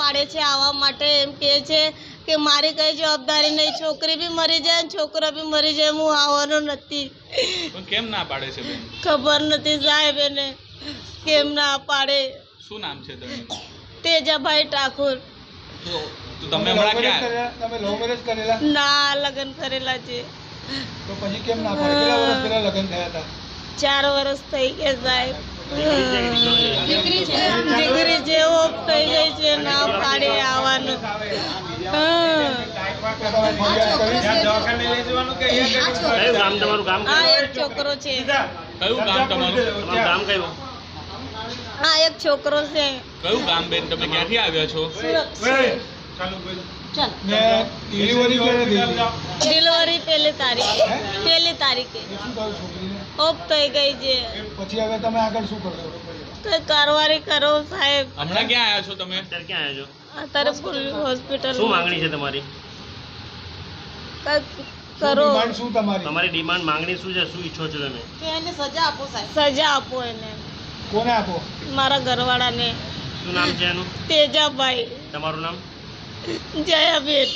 પાડે છે આવવા માટે, એમ કહે છે કે મારી કઈ જવાબદારી નહીં, છોકરી બી મરી જાય ને છોકરો બી મરી જાય, હું આવવાનો નથી. પણ કેમ ના પાડે છે બેન? ખબર નથી સાહેબ એને કેમ ના પાડે. શું નામ છે તમારું? તેજાભાઈ ઠાકોર. તો તમે હમણાં ક્યાં? તમે લવ મેરેજ કરેલા? ના, લગ્ન કરેલા છે. તો પછી કેમ ના પાડે? કેટલા વર્ષ પહેલા લગ્ન થયા હતા? 4 વર્ષ થઈ ગયા સાહેબ. દીકરી જેવો થઈ ગઈ છે, ના પાડે આવવાનું. આ એક છોકરો છે. કયું ગામ તમારું? ગામ કયું? આ એક છોકરો છે. કયું ગામ બેન? તમે ક્યાંથી આવ્યા છો? ડિલિવરી પહેલી તારીખે શું થયું છોકરીને? ઓફ થઈ ગઈ છે. પછી હવે તમે આગળ શું કરશો? કઈ કારવારી કરો સાહેબ. હમણાં ક્યાં આવ્યા છો તમે? અત્યારે ક્યાં આવ્યા છો? અત્યારે હોસ્પિટલ. શું માંગણી છે તમારી? કઈ કરો. ડિમાન્ડ શું તમારી? તમારી ડિમાન્ડ માંગણી શું છે? શું ઈચ્છો છો તમે? એને સજા આપો સાહેબ. સજા આપો એને. કોને આપો? મારા ઘરવાળાને. શું નામ છે એનું? તેજાભાઈ. તમારું નામ? જયાબેન.